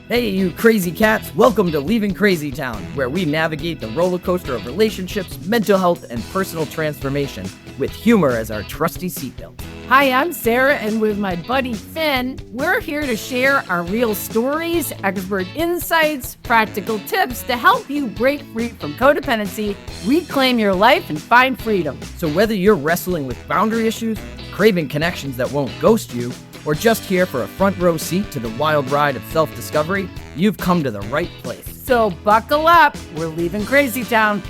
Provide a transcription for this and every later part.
Hey, you crazy cats, welcome to Leaving Crazy Town, where we navigate the roller coaster of relationships, mental health, and personal transformation with humor as our trusty seatbelt. Hi, I'm Sarah, and with my buddy Finn, we're here to share our real stories, expert insights, practical tips to help you break free from codependency, reclaim your life, and find freedom. So whether you're wrestling with boundary issues, craving connections that won't ghost you, or just here for a front row seat to the wild ride of self-discovery, you've come to the right place. So buckle up, we're leaving Crazy Town.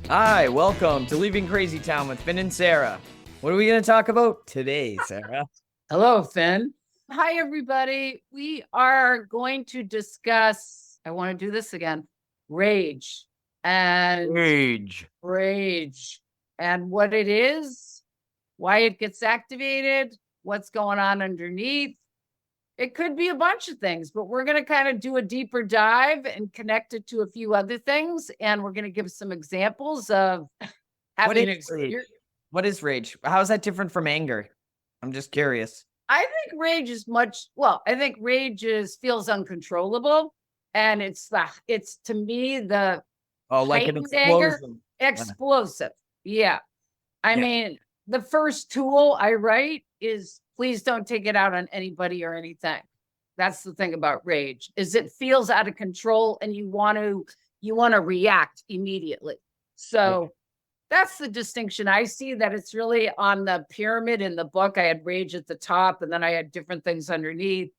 Hi, welcome to Leaving Crazy Town with Finn and Sarah. What are we going to talk about today, Sarah? Hello, Finn. Hi, everybody. We are going to discuss, I want to do this again, rage. Rage. And what it is, why it gets activated, what's going on underneath. It could be a bunch of things, but we're going to kind of do a deeper dive and connect it to a few other things. And we're going to give some examples of having What is rage? How is that different from anger? I'm just curious. I think rage feels uncontrollable. And it's to me, the like an explosion. Explosive. Yeah. I mean, the first tool I write is please don't take it out on anybody or anything. That's the thing about rage, is it feels out of control and you want to react immediately. So that's the distinction I see, that it's really on the pyramid. In the book, I had rage at the top, and then I had different things underneath: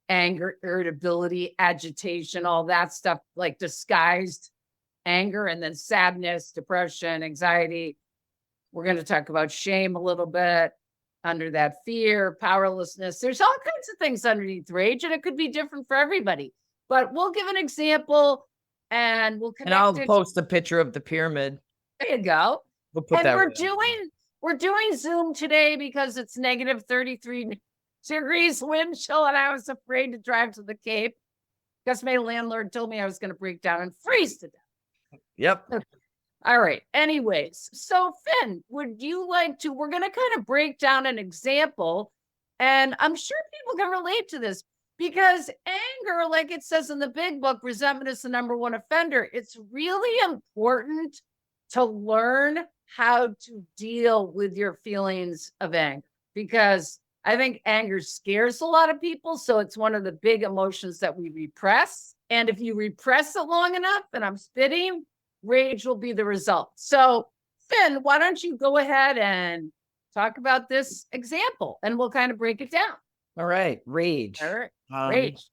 anger, irritability, agitation, all that stuff, like disguised anger, and then sadness, depression, anxiety. We're going to talk about shame a little bit under that, fear, powerlessness. There's all kinds of things underneath rage, and it could be different for everybody. But we'll give an example, and we'll connect. And I'll post a picture of the pyramid. There you go. We'll put that. We're doing Zoom today because it's negative 33 degrees wind chill, and I was afraid to drive to the Cape because my landlord told me I was going to break down and freeze to death. Yep. All right. Anyways, so Finn, would you like to, we're going to kind of break down an example, and I'm sure people can relate to this, because anger, like it says in the big book, resentment is the number one offender. It's really important to learn how to deal with your feelings of anger, because I think anger scares a lot of people. So it's one of the big emotions that we repress. And if you repress it long enough, and I'm spitting, rage will be the result. So Finn, why don't you go ahead and talk about this example, and we'll kind of break it down. All right. Rage. All right. Rage.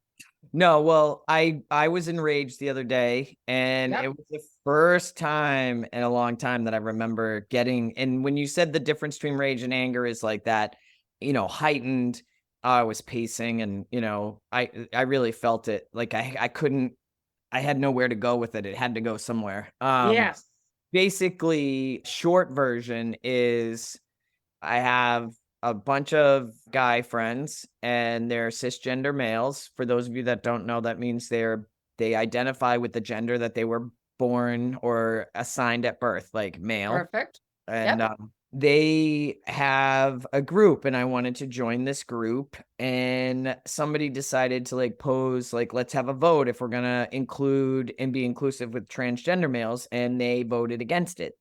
No, well, I was enraged the other day, and it was the first time in a long time that I remember getting, and when you said the difference between rage and anger is like that, heightened, I was pacing, and, I really felt it. Like I had nowhere to go with it. It had to go somewhere. Yes. Basically, short version is I have a bunch of guy friends, and they're cisgender males. For those of you that don't know, that means they identify with the gender that they were born or assigned at birth, like male. Perfect. And they have a group, and I wanted to join this group, and somebody decided to pose, let's have a vote if we're going to include and be inclusive with transgender males. And they voted against it.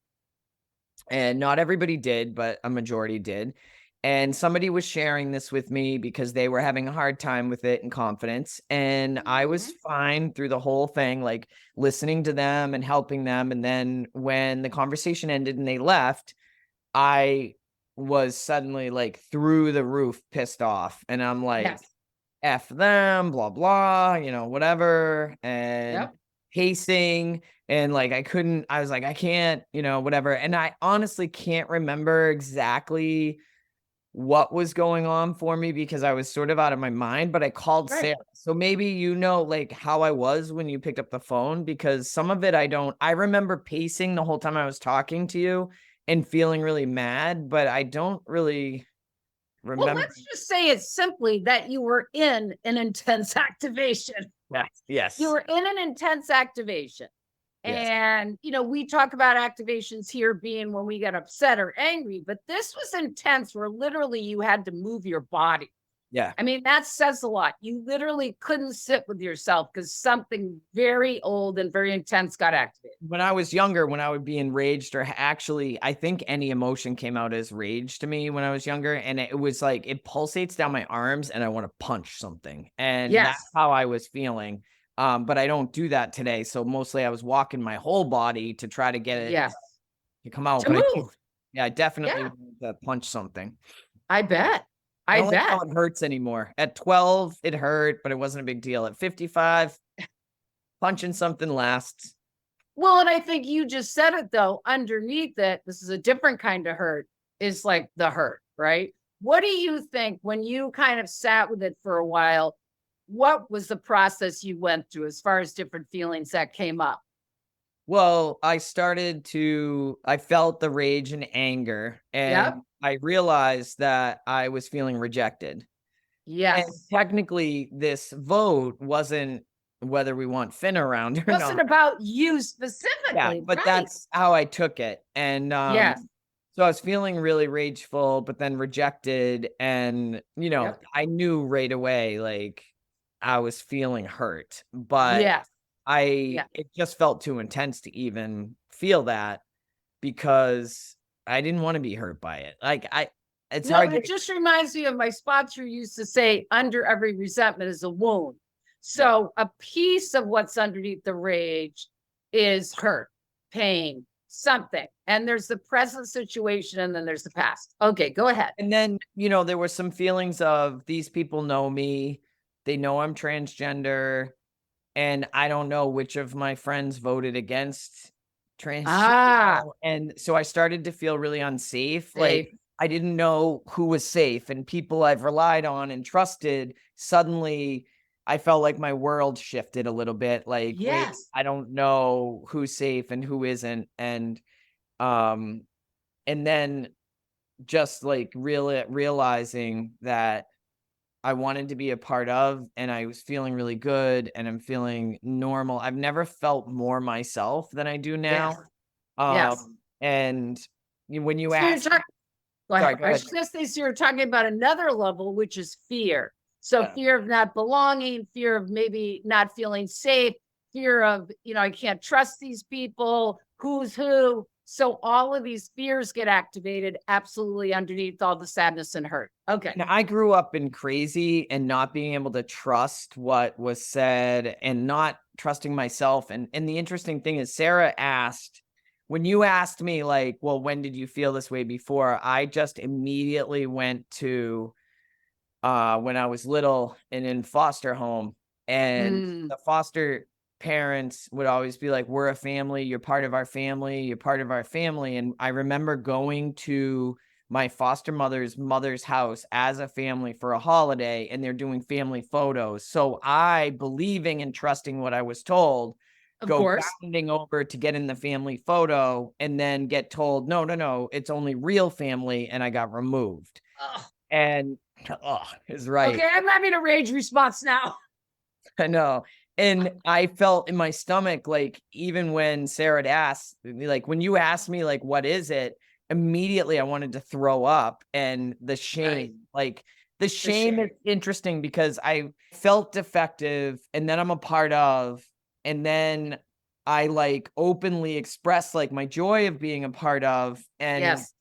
And not everybody did, but a majority did. And somebody was sharing this with me because they were having a hard time with it in confidence. And I was fine through the whole thing, listening to them and helping them. And then when the conversation ended and they left, I was suddenly through the roof pissed off. And I'm like, F them, blah, blah, whatever. And pacing. And I was like, I can't, whatever. And I honestly can't remember exactly what was going on for me because I was sort of out of my mind, but I called Sarah. So maybe how I was when you picked up the phone, because some of it I remember pacing the whole time I was talking to you and feeling really mad, but I don't really remember. Well, let's just say it simply that you were in an intense activation. Yes. You were in an intense activation. Yes. And, we talk about activations here being when we get upset or angry, but this was intense, where literally you had to move your body. Yeah. I mean, that says a lot. You literally couldn't sit with yourself because something very old and very intense got activated. When I was younger, when I would be enraged or actually, I think any emotion came out as rage to me when I was younger. And it was like, it pulsates down my arms and I want to punch something. And that's Yes. how I was feeling. But I don't do that today. So mostly I was walking my whole body to try to get it Yes. to come out. To But move. yeah, I definitely Yeah. wanted to punch something. I bet. I I don't like how bet. it hurts anymore. At 12, it hurt, but it wasn't a big deal. At 55, punching something lasts. Well, and I think you just said it though. Underneath it, this is a different kind of hurt, is like the hurt, right? What do you think when you kind of sat with it for a while? What was the process you went through as far as different feelings that came up? Well, I felt the rage and anger, Yep. and I realized that I was feeling rejected. And Yes. technically, this vote wasn't whether we want Finn around or Wasn't not. about you Yeah, specifically, but right? that's how I took it. And Yes. so I was feeling really rageful, but then rejected. And, Yep. I knew right away, like, I was feeling hurt, but Yes. Yeah. it just felt too intense to even feel that because I didn't want to be hurt by it. Like, it's No, hard to, it just reminds me of my sponsor used to say, under every resentment is a wound. yeah. So a piece of what's underneath the rage is hurt, pain, something. And there's the present situation and then there's the past. Okay, go ahead. And then, there were some feelings of these people know me, they know I'm transgender, and I don't know which of my friends voted against Ah, and so I started to feel really unsafe, like, safe. I didn't know who was safe, and people I've relied on and trusted, suddenly, I felt like my world shifted a little bit, like, "Wait, Yes. I don't know who's safe and who isn't," um, and then just, like, realizing that I wanted to be a part of, and I was feeling really good, and I'm feeling normal. I've never felt more myself than I do Yes. now. Yes. And when you So you're ask, talking, go sorry, ahead. go I was ahead. just going to say, so you're talking about another level, which is fear. So Yeah. fear of not belonging, fear of maybe not feeling safe, fear of, I can't trust these people, who's who. So all of these fears get activated absolutely underneath all the sadness and hurt. Okay. And I grew up in crazy and not being able to trust what was said and not trusting myself. And the interesting thing is Sarah asked, when you asked me like, well, when did you feel this way before? I just immediately went to when I was little and in foster home, and Mm, the foster parents would always be like, "We're a family. You're part of our family. You're part of our family." And I remember going to my foster mother's house as a family for a holiday, and they're doing family photos. So I, believing and trusting what I was told, of go course. bounding over to get in the family photo and then get told, no, no, no, it's only real family. And I got removed. Oh, And oh, is right. okay. I'm having a rage response now. I know. And I felt in my stomach, like, even when Sarah had asked, like, when you asked me, like, what is it? Immediately I wanted to throw up. And the Right. shame, like, the The shame is shame. interesting because I felt defective and then I'm a part of, and then I like openly express like my joy of being a part of, Yes.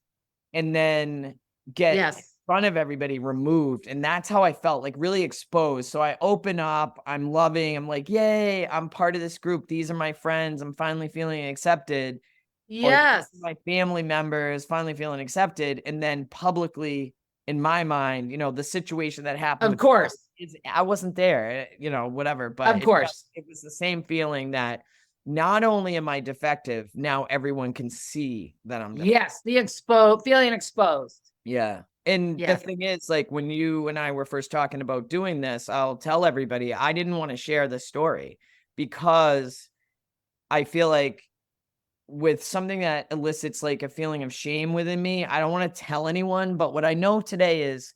and then get in Yes. front of everybody removed, and that's how I felt, like, really exposed. So I open up, I'm loving, I'm like, "Yay, I'm part of this group, these are my friends, I'm finally feeling accepted," or "These Yes. are my family members, finally feeling accepted," and then publicly, in my mind, the situation that happened Of with course. is I wasn't there, whatever, but Of course. it was the same feeling that not only am I defective, now everyone can see that I'm defective. Yes. The exposed, feeling exposed. Yeah. And the Yes. thing is, like, when you and I were first talking about doing this, I'll tell everybody I didn't want to share this story because I feel like with something that elicits like a feeling of shame within me, I don't want to tell anyone. But what I know today is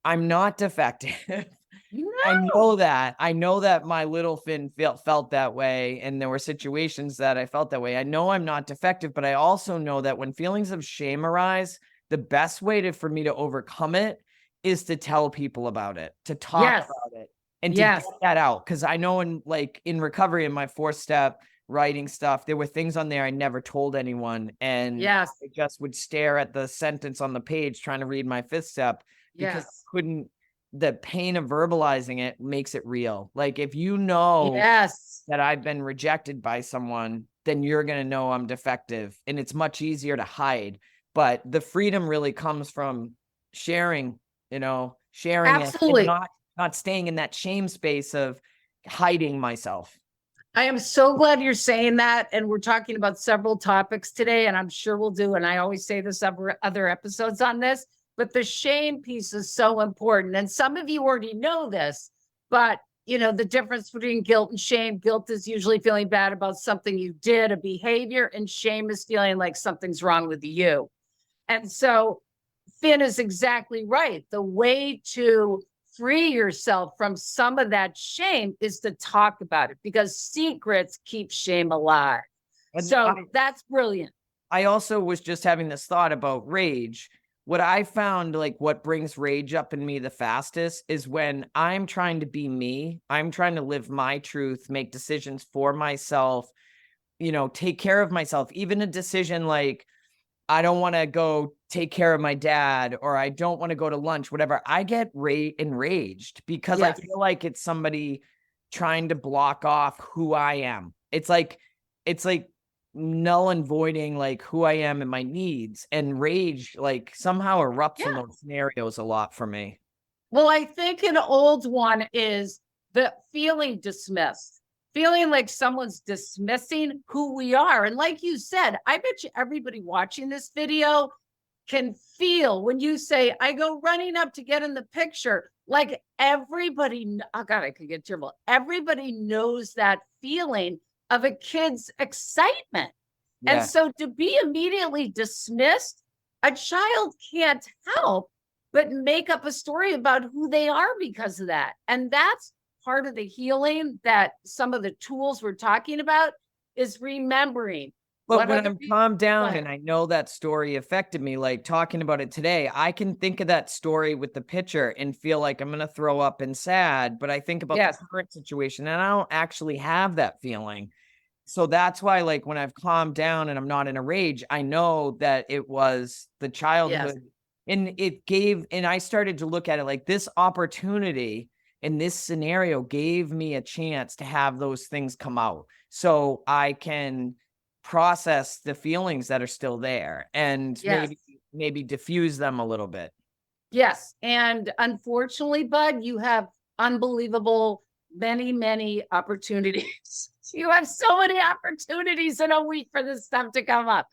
I'm not defective. I No. know that. I know that my little Finn felt that way, and there were situations that I felt that way. I know I'm not defective, but I also know that when feelings of shame arise, the best way for me to overcome it is to tell people about it, to talk Yes. about it, and to get Yes. that out. Cause I know in recovery, in my 4-step writing stuff, there were things on there I never told anyone. And Yes. I just would stare at the sentence on the page trying to read my 5th step because Yes. I couldn't, the pain of verbalizing it makes it real. Like if you know Yes. that I've been rejected by someone, then you're going to know I'm defective. And it's much easier to hide. But the freedom really comes from sharing, sharing it and Absolutely. not staying in that shame space of hiding myself. I am so glad you're saying that. And we're talking about several topics today, and I'm sure we'll do. And I always say this other episodes on this, but the shame piece is so important. And some of you already know this, but the difference between guilt and shame. Guilt is usually feeling bad about something you did, a behavior, and shame is feeling like something's wrong with you. And so Finn is exactly right. The way to free yourself from some of that shame is to talk about it, because secrets keep shame alive. And So that's brilliant. I also was just having this thought about rage. What I found, like what brings rage up in me the fastest is when I'm trying to be me. I'm trying to live my truth, make decisions for myself, take care of myself. Even a decision like, I don't want to go take care of my dad, or I don't want to go to lunch, whatever. I get enraged because I Yes. feel like it's somebody trying to block off who I am. It's like null and voiding like who I am and my needs, and rage like somehow erupts in Yeah. those scenarios a lot for me. Well, I think an old one is the feeling dismissed, feeling like someone's dismissing who we are. And like you said, I bet you everybody watching this video can feel when you say, I go running up to get in the picture, like everybody, oh God, I could get tearful. Everybody knows that feeling of a kid's excitement. And Yeah. so to be immediately dismissed, a child can't help but make up a story about who they are because of that. And that's part of the healing that some of the tools we're talking about is remembering But what when other I'm people. calmed Go down ahead. and I know that story affected me, like talking about it today, I can think of that story with the picture and feel like I'm going to throw up and sad. But I think about the Yes. current situation and I don't actually have that feeling. So that's why, like, when I've calmed down and I'm not in a rage, I know that it was the Yes. childhood, and I started to look at it like this opportunity in this scenario gave me a chance to have those things come out so I can process the feelings that are still there and Yes. maybe diffuse them a little bit. Yes. And unfortunately, Bud, you have unbelievable many, many opportunities. You have so many opportunities in a week for this stuff to come up.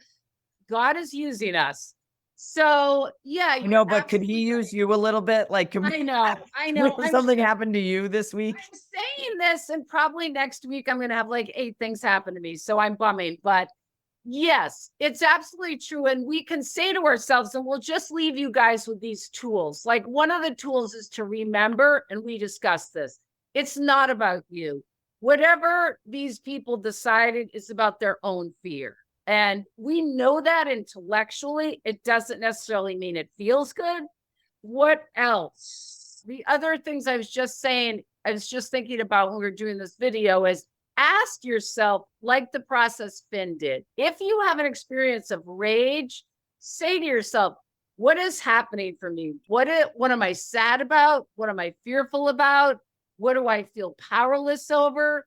God is using us. So yeah, I you're know, but could he absolutely use you a little bit? Like, can right. I know. I know. something happen to you this week? I'm saying this, and probably next week I'm going to have like 8 things happen to me. So I'm bumming. But yes, it's absolutely true. And we can say to ourselves, and we'll just leave you guys with these tools. Like one of the tools is to remember, and we discussed this, it's not about you. Whatever these people decided is about their own fear. And we know that intellectually. It doesn't necessarily mean it feels good. What else? The other things I was just saying, I was just thinking about when we were doing this video is ask yourself, like the process Finn did, if you have an experience of rage, say to yourself, what is happening for me? What am I sad about? What am I fearful about? What do I feel powerless over?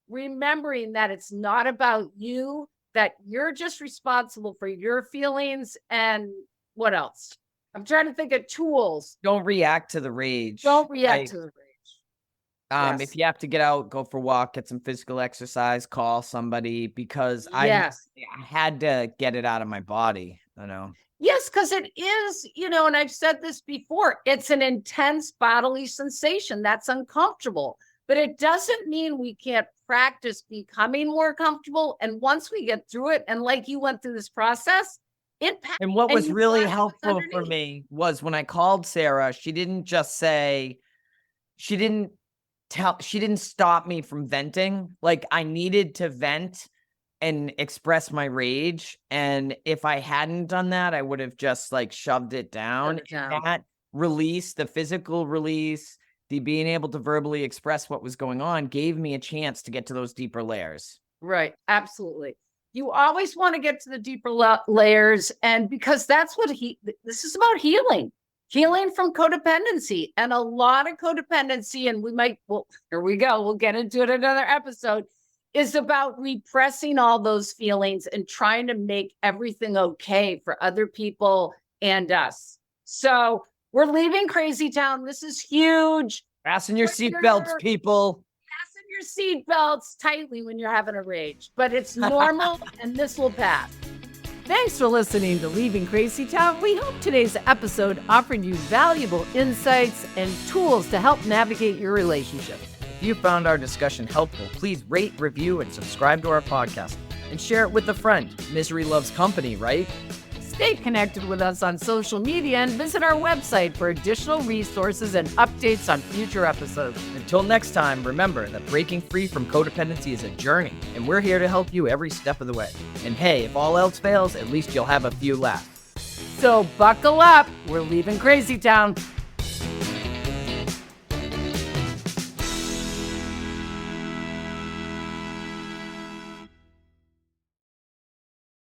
Remembering that it's not about you, that you're just responsible for your feelings. And what else? I'm trying to think of tools. Don't react to the rage. Don't react to the rage. If Yes. you have to get out, go for a walk, get some physical exercise, call somebody because Yes. I had to get it out of my body, Yes, because it is, and I've said this before, it's an intense bodily sensation that's uncomfortable, but it doesn't mean we can't practice becoming more comfortable. And once we get through it, and like you went through this process, it passed And what and was you really got what's helpful for underneath. me was when I called Sarah, she didn't just say, she didn't she didn't stop me from venting. Like I needed to vent and express my rage. And if I hadn't done that, I would have just like shoved it Shut down. it And down. release, the physical release, the being able to verbally express what was going on gave me a chance to get to those deeper layers. Right. Absolutely. You always want to get to the deeper layers. And because that's what this is about healing from codependency, and a lot of codependency. And well, here we go. We'll get into it another episode, is about repressing all those feelings and trying to make everything okay for other people and us. So we're leaving Crazy Town. This is huge. Fasten your seatbelts, people. Fasten your seatbelts tightly when you're having a rage, but it's normal and this will pass. Thanks for listening to Leaving Crazy Town. We hope today's episode offered you valuable insights and tools to help navigate your relationship. If you found our discussion helpful, please rate, review, and subscribe to our podcast. And share it with a friend. Misery loves company, right? Stay connected with us on social media and visit our website for additional resources and updates on future episodes. Until next time, remember that breaking free from codependency is a journey, and we're here to help you every step of the way. And hey, if all else fails, at least you'll have a few left. So buckle up. We're leaving Crazy Town.